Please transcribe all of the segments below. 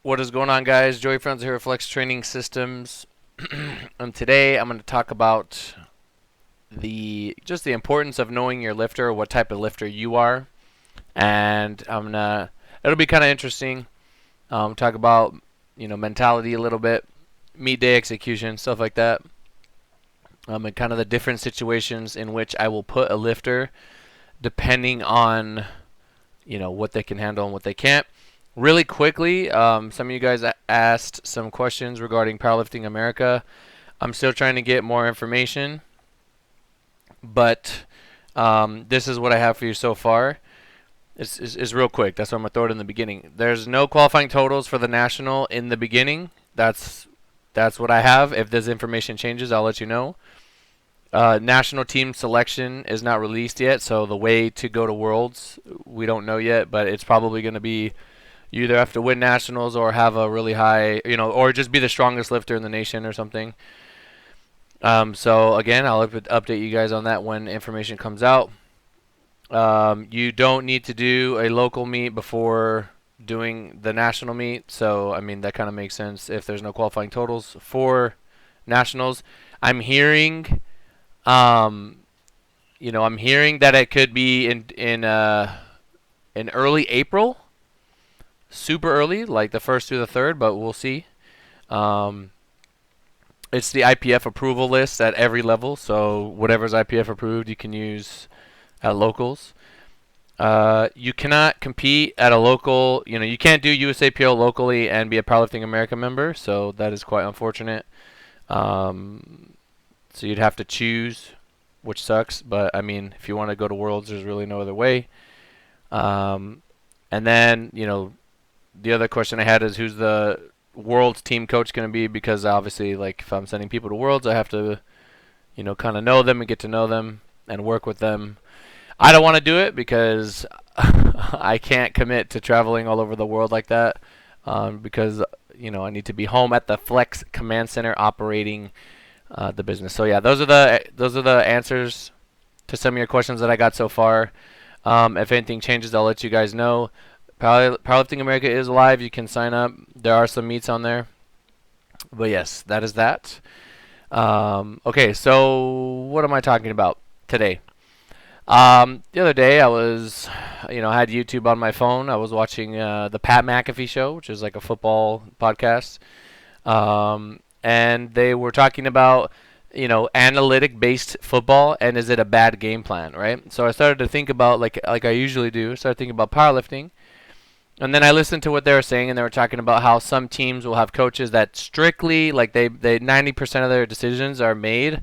What is going on, guys? Joey Franz here at Flex Training Systems. And today I'm going to talk about the importance of knowing your lifter, what type of lifter you are, and it'll be kind of interesting. Talk about mentality a little bit, meet day execution, stuff like that. And kind of the different situations in which I will put a lifter, depending on what they can handle and what they can't. Really quickly, some of you guys asked some questions regarding Powerlifting America. I'm still trying to get more information, but this is what I have for you so far. It's real quick. That's why I'm going to throw it in the beginning. There's no qualifying totals for the national in the beginning. That's what I have. If this information changes, I'll let you know. National team selection is not released yet, so the way to go to Worlds, we don't know yet, but it's probably going to be you either have to win nationals or have a really high, or just be the strongest lifter in the nation or something. So again, I'll update you guys on that when information comes out. You don't need to do a local meet before doing the national meet, so I mean that kind of makes sense if there's no qualifying totals for nationals. I'm hearing, I'm hearing that it could be in early April. Super early, like the first through the third, but we'll see. It's the IPF approval list at every level, so whatever's IPF approved, you can use at locals. You cannot compete at a local. You can't do USAPL locally and be a Powerlifting America member, so that is quite unfortunate. So you'd have to choose, which sucks. But I mean, if you want to go to Worlds, there's really no other way. And then the other question I had is who's the Worlds team coach going to be? Because obviously, like if I'm sending people to Worlds, I have to, kind of know them and get to know them and work with them. I don't want to do it because I can't commit to traveling all over the world like that. Because I need to be home at the Flex Command Center operating the business. So yeah, those are the answers to some of your questions that I got so far. If anything changes, I'll let you guys know. Powerlifting America is live. You can sign up. There are some meets on there. But yes, that is that. Okay, so what am I talking about today? The other day I was, I had YouTube on my phone. I was watching the Pat McAfee show, which is like a football podcast. And they were talking about, analytic-based football and is it a bad game plan, right? So I started to think about, like I usually do, started thinking about powerlifting. And then I listened to what they were saying, and they were talking about how some teams will have coaches that strictly, like they 90% of their decisions are made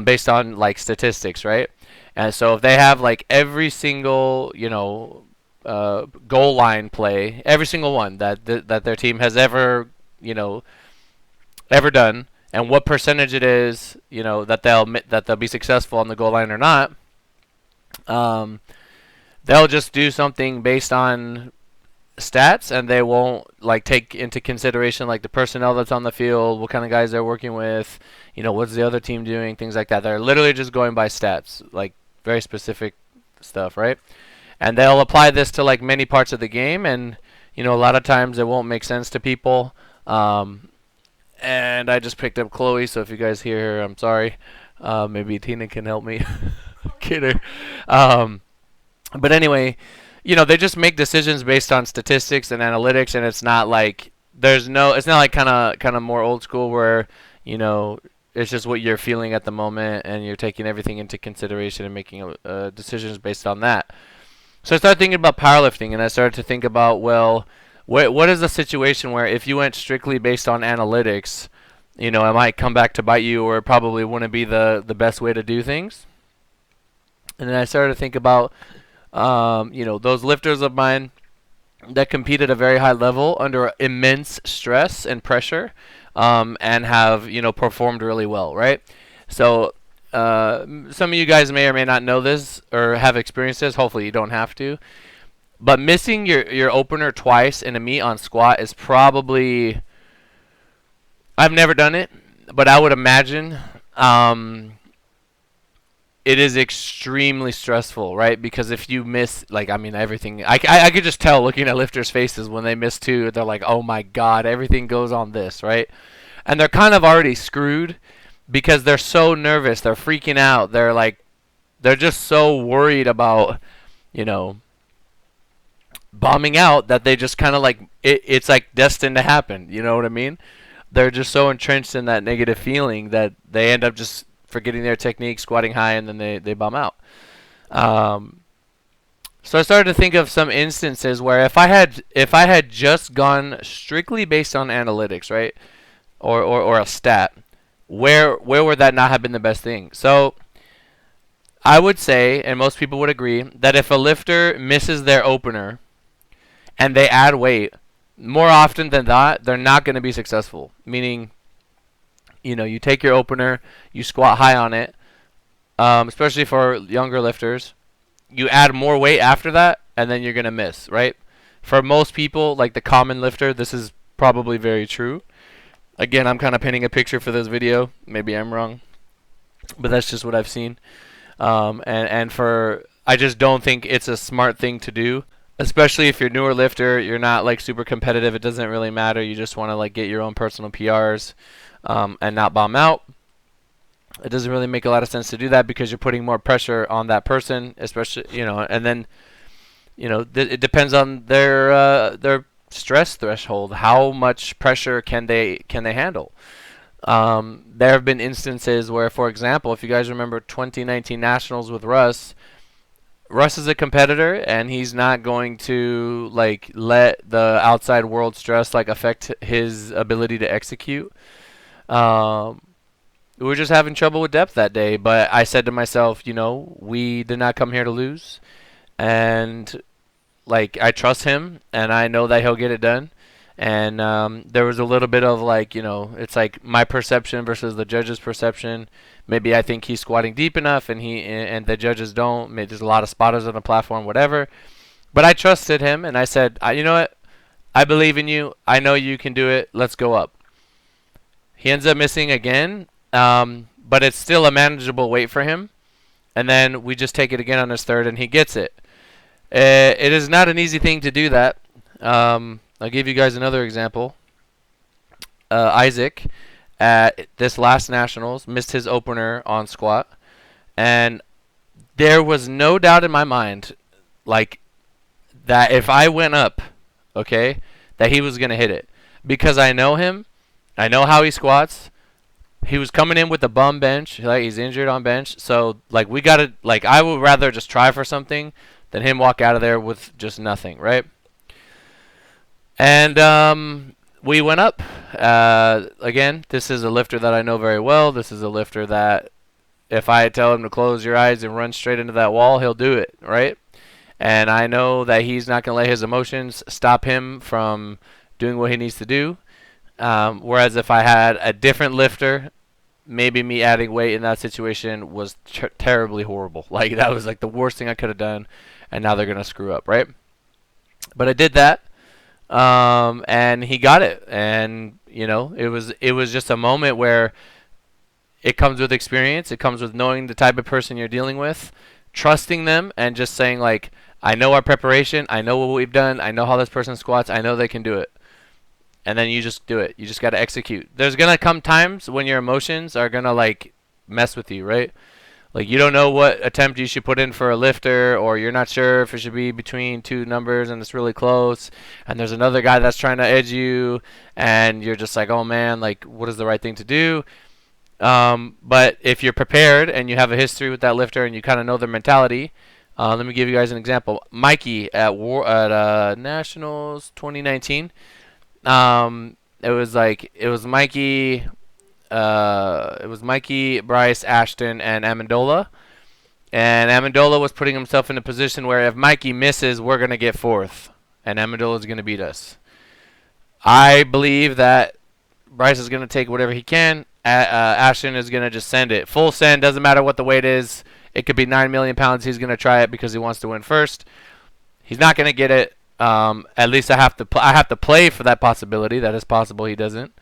based on like statistics, right? And so if they have like every single, goal line play, every single one that their team has ever done, and what percentage it is, that they'll be successful on the goal line or not, they'll just do something based on stats, and they won't like take into consideration like the personnel that's on the field, what kind of guys they're working with, what's the other team doing, things like that. They're literally just going by stats, like very specific stuff, right? And they'll apply this to like many parts of the game, and a lot of times it won't make sense to people. And I just picked up Chloe, so if you guys hear her, I'm sorry. Maybe Tina can help me. Kid her. But anyway, they just make decisions based on statistics and analytics, and it's not like it's not like kind of more old school where, it's just what you're feeling at the moment, and you're taking everything into consideration and making decisions based on that. So I started thinking about powerlifting, and I started to think about, well, what is the situation where if you went strictly based on analytics, it might come back to bite you, or it probably wouldn't be the best way to do things. And then I started to think about those lifters of mine that compete at a very high level under immense stress and pressure, and have performed really well, right? So some of you guys may or may not know this or have experienced this. Hopefully you don't have to. But missing your opener twice in a meet on squat is probably, I've never done it, but I would imagine it is extremely stressful, right? Because if you miss, like, I mean, everything, I could just tell looking at lifters' faces when they miss two, they're like, oh my God, everything goes on this, right? And they're kind of already screwed because they're so nervous, they're freaking out, they're like, they're just so worried about, you know, bombing out that they just kind of like, it's like destined to happen, you know what I mean? They're just so entrenched in that negative feeling that they end up just forgetting their technique, squatting high, and then they bomb out. So I started to think of some instances where if I had just gone strictly based on analytics, right, or a stat, where would that not have been the best thing? So I would say, and most people would agree, that if a lifter misses their opener and they add weight, more often than not, they're not going to be successful. Meaning, you know, you take your opener, you squat high on it, especially for younger lifters. You add more weight after that, and then you're going to miss, right? For most people, like the common lifter, this is probably very true. Again, I'm kind of painting a picture for this video. Maybe I'm wrong, but that's just what I've seen. I just don't think it's a smart thing to do. Especially if you're a newer lifter, you're not like super competitive. It doesn't really matter. You just want to like get your own personal PRs and not bomb out. It doesn't really make a lot of sense to do that because you're putting more pressure on that person, especially, you know, and then, you know, it depends on their stress threshold. How much pressure can they handle? There have been instances where, for example, if you guys remember 2019 Nationals with Russ is a competitor, and he's not going to like let the outside world stress like affect his ability to execute. We were just having trouble with depth that day, but I said to myself, you know, we did not come here to lose, and like I trust him, and I know that he'll get it done. And there was a little bit of like, you know, it's like my perception versus the judge's perception. Maybe I think he's squatting deep enough, and the judges don't. Maybe there's a lot of spotters on the platform, whatever. But I trusted him, and I said, you know what? I believe in you. I know you can do it. Let's go up. He ends up missing again, but it's still a manageable weight for him. And then we just take it again on his third, and he gets it. It is not an easy thing to do that. I'll give you guys another example. Isaac, at this last Nationals, missed his opener on squat. And there was no doubt in my mind, like, that if I went up, okay, that he was going to hit it. Because I know him. I know how he squats. He was coming in with a bum bench. Like, he's injured on bench. So, like, we got to, like, I would rather just try for something than him walk out of there with just nothing, right? And we went up. Again, this is a lifter that I know very well. This is a lifter that if I tell him to close your eyes and run straight into that wall, he'll do it, right? And I know that he's not going to let his emotions stop him from doing what he needs to do. Whereas if I had a different lifter, maybe me adding weight in that situation was terribly horrible. Like, that was like the worst thing I could have done, and now they're going to screw up, right? But I did that. And he got it, and you know, it was just a moment where it comes with experience. It comes with knowing the type of person you're dealing with, trusting them, and just saying like, I know our preparation, I know what we've done, I know how this person squats, I know they can do it, and then you just do it. You just got to execute. There's gonna come times when your emotions are gonna like mess with you, right? Like, you don't know what attempt you should put in for a lifter, or you're not sure if it should be between two numbers and it's really close, and there's another guy that's trying to edge you, and you're just like, oh man, like, what is the right thing to do? But if you're prepared and you have a history with that lifter and you kind of know their mentality, let me give you guys an example. Mikey at Nationals 2019, it was Mikey, Bryce, Ashton, and Amendola. And Amendola was putting himself in a position where if Mikey misses, we're going to get fourth. And Amendola is going to beat us. I believe that Bryce is going to take whatever he can. Ashton is going to just send it. Full send, doesn't matter what the weight is. It could be 9 million pounds. He's going to try it because he wants to win first. He's not going to get it. At least I have to play for that possibility. That is possible he doesn't.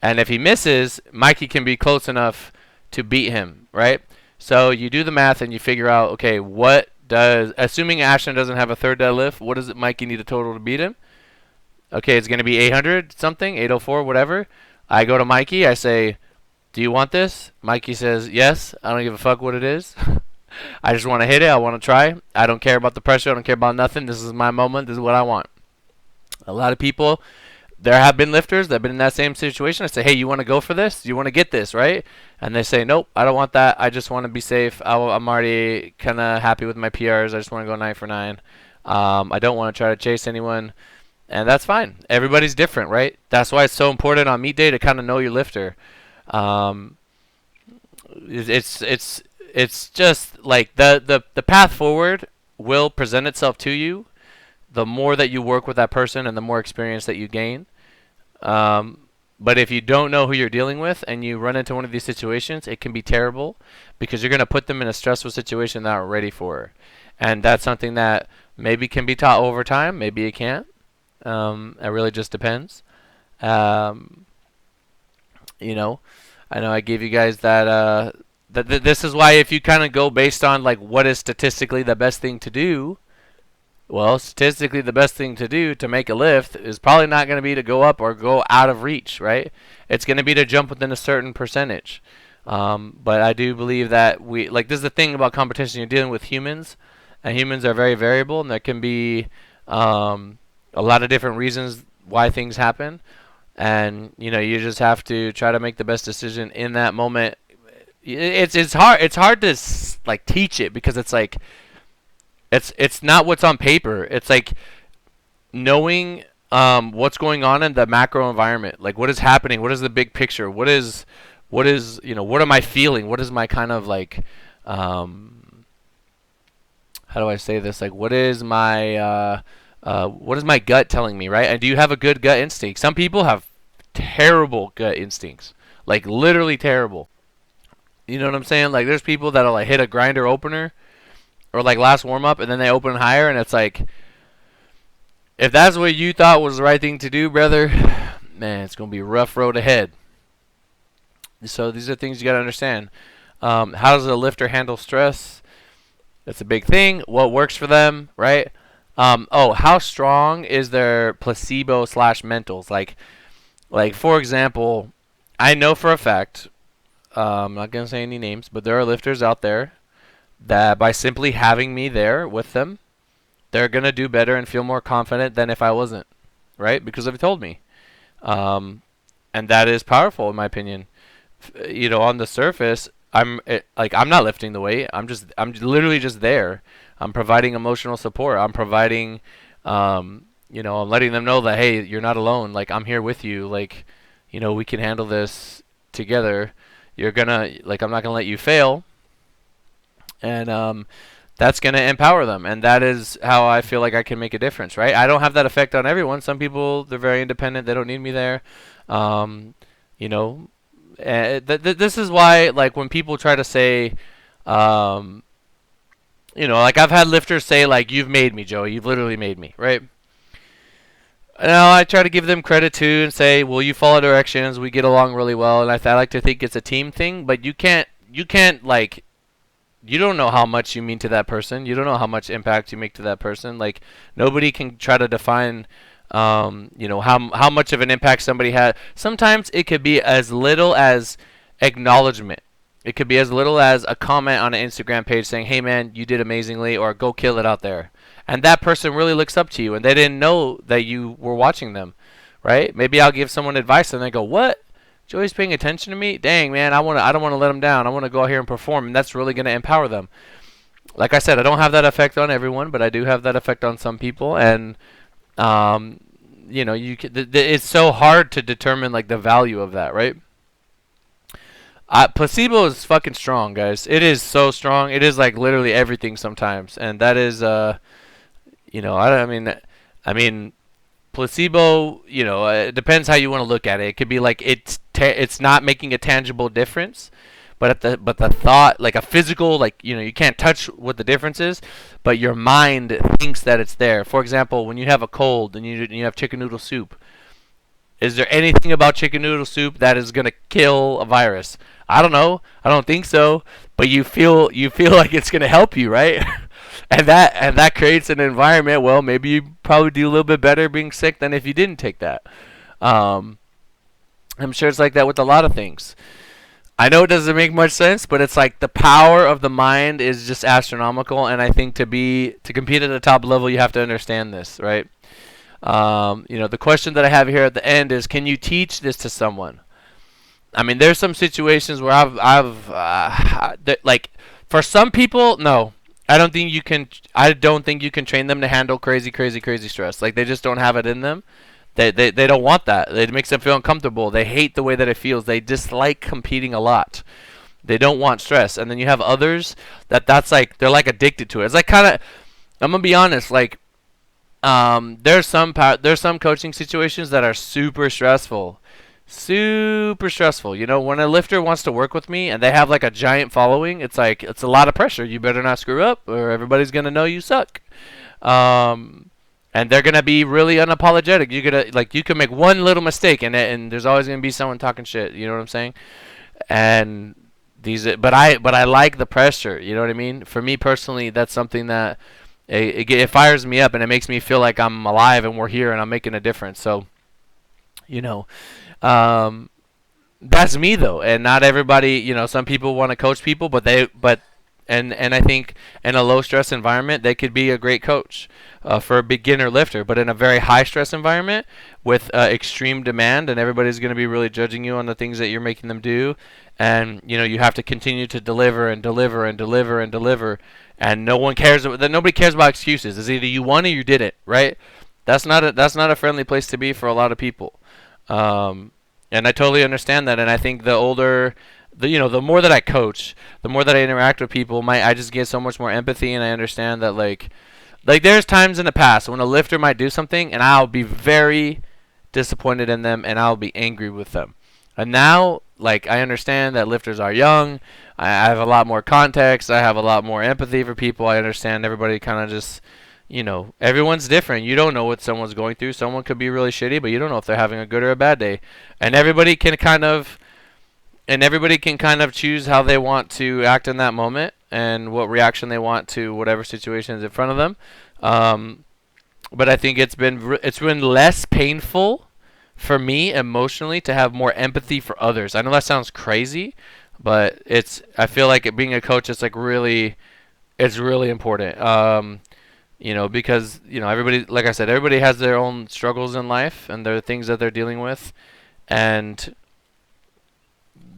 And if he misses, Mikey can be close enough to beat him, right? So you do the math and you figure out, okay, what does, assuming Ashton doesn't have a third deadlift, what does Mikey need a total to beat him? Okay, it's going to be 800 something, 804, whatever. I go to Mikey, I say, do you want this? Mikey says, yes. I don't give a fuck what it is. I just want to hit it. I want to try. I don't care about the pressure. I don't care about nothing. This is my moment. This is what I want. A lot of people, there have been lifters that have been in that same situation. I say, hey, you want to go for this? You want to get this, right? And they say, nope, I don't want that. I just want to be safe. I'm already kind of happy with my PRs. I just want to go 9 for 9. I don't want to try to chase anyone. And that's fine. Everybody's different, right? That's why it's so important on meet day to kind of know your lifter. Um, it's just like the path forward will present itself to you the more that you work with that person and the more experience that you gain. But if you don't know who you're dealing with and you run into one of these situations, it can be terrible because you're going to put them in a stressful situation they're not ready for. And that's something that maybe can be taught over time, maybe it can't. It really just depends. Um, you know, I know I gave you guys that. This is why if you kind of go based on like what is statistically the best thing to do, well, statistically the best thing to do to make a lift is probably not going to be to go up or go out of reach, right? It's going to be to jump within a certain percentage. But I do believe that this is the thing about competition. You're dealing with humans, and humans are very variable, and there can be a lot of different reasons why things happen. And you just have to try to make the best decision in that moment. It's hard to like teach it because it's like it's not what's on paper. It's like knowing what's going on in the macro environment. Like what is happening? What is the big picture? What is what am I feeling? What is my kind of like how do I say this? Like what is my gut telling me, right? And do you have a good gut instinct? Some people have terrible gut instincts, like literally terrible. You know what I'm saying? Like there's people that'll like hit a grinder opener or like last warm up and then they open higher and it's like if that's what you thought was the right thing to do, brother, man, it's gonna be a rough road ahead. So these are things you gotta understand. How does a lifter handle stress? That's a big thing. What works for them, right? How strong is their placebo / mentals? Like for example, I know for a fact. I'm not going to say any names, but there are lifters out there that by simply having me there with them, they're going to do better and feel more confident than if I wasn't, right? Because they've told me. And that is powerful in my opinion. On the surface, I'm not lifting the weight. I'm literally just there. I'm providing emotional support. I'm providing, I'm letting them know that, hey, you're not alone. Like, I'm here with you. Like, we can handle this together. I'm not gonna let you fail, and that's gonna empower them, and that is how I feel like I can make a difference, right? I don't have that effect on everyone. Some people, they're very independent; they don't need me there. This is why, like, when people try to say, like I've had lifters say, like, "You've made me, Joey. You've literally made me," right? Now I try to give them credit too and say, well, you follow directions, we get along really well, and I like to think it's a team thing. But you can't like, you don't know how much you mean to that person. You don't know how much impact you make to that person. Like nobody can try to define, how much of an impact somebody had. Sometimes it could be as little as acknowledgement. It could be as little as a comment on an Instagram page saying, hey man, you did amazingly, or go kill it out there. And that person really looks up to you, and they didn't know that you were watching them, right? Maybe I'll give someone advice, and they go, what? Joey's paying attention to me? Dang, man, I don't want to let them down. I want to go out here and perform, and that's really going to empower them. Like I said, I don't have that effect on everyone, but I do have that effect on some people, and it's so hard to determine like the value of that, right? Placebo is fucking strong, guys. It is so strong. It is like literally everything sometimes, and that is I mean, placebo. It depends how you want to look at it. It could be like it's not making a tangible difference, but the thought, like a physical, like you can't touch what the difference is, but your mind thinks that it's there. For example, when you have a cold and you have chicken noodle soup, Is there anything about chicken noodle soup that is gonna kill a virus? I don't know. I don't think so. But you feel like it's gonna help you, right? And that creates an environment. Well, maybe you probably do a little bit better being sick than if you didn't take that. Um, I'm sure it's like that with a lot of things. I know it doesn't make much sense, but it's like the power of the mind is just astronomical, and I think to compete at the top level, you have to understand this, right? The question that I have here at the end is, can you teach this to someone? I mean, there's some situations where like, for some people, no, I don't think you can. I don't think you can train them to handle crazy, crazy, crazy stress. Like, they just don't have it in them. They don't want that. It makes them feel uncomfortable. They hate the way that it feels. They dislike competing a lot. They don't want stress. And then you have others that's like they're like addicted to it. It's like kind of. I'm gonna be honest. Like, there's some coaching situations that are super stressful. Super stressful. When a lifter wants to work with me and they have like a giant following, it's like it's a lot of pressure. You better not screw up, or everybody's gonna know you suck. Um, and they're gonna be really unapologetic. You can make one little mistake, and there's always gonna be someone talking shit. You know what I'm saying? And but I like the pressure. You know what I mean? For me personally, that's something that it fires me up, and it makes me feel like I'm alive and we're here and I'm making a difference. So, you know, um, that's me though, and not everybody. Some people want to coach people, and I think in a low stress environment, they could be a great coach for a beginner lifter. But in a very high stress environment with extreme demand, and everybody's going to be really judging you on the things that you're making them do, and you have to continue to deliver and deliver and deliver and deliver, and nobody cares about excuses. It's either you won or you didn't, right? That's not a friendly place to be for a lot of people. And I totally understand that, and I think the more that I coach, the more that I interact with people, I just get so much more empathy, and I understand that like there's times in the past when a lifter might do something, and I'll be very disappointed in them, and I'll be angry with them. And now, like, I understand that lifters are young. I have a lot more context. I have a lot more empathy for people. I understand everybody kind of just, everyone's different. You don't know what someone's going through. Someone could be really shitty, but you don't know if they're having a good or a bad day. And everybody can kind of choose how they want to act in that moment and what reaction they want to whatever situation is in front of them. Um, but I think it's been less painful for me emotionally to have more empathy for others. I know that sounds crazy, but I feel like being a coach is like really it's really important. Because everybody, like I said, everybody has their own struggles in life and their things that they're dealing with, and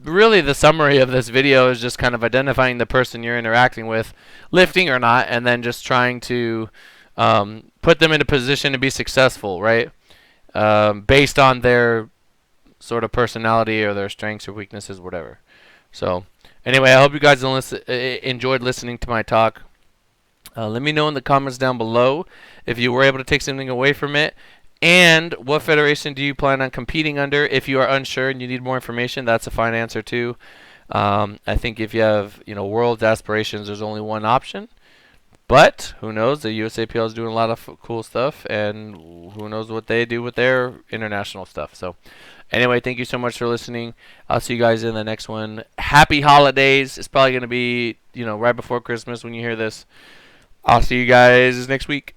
really the summary of this video is just kind of identifying the person you're interacting with, lifting or not, and then just trying to put them in a position to be successful, right? Based on their sort of personality or their strengths or weaknesses, whatever. So, anyway, I hope you guys enjoyed listening to my talk. Let me know in the comments down below if you were able to take something away from it. And what federation do you plan on competing under? If you are unsure and you need more information, that's a fine answer too. I think if you have world aspirations, there's only one option. But who knows? The USAPL is doing a lot of cool stuff, and who knows what they do with their international stuff. So anyway, thank you so much for listening. I'll see you guys in the next one. Happy holidays. It's probably going to be right before Christmas when you hear this. I'll see you guys next week.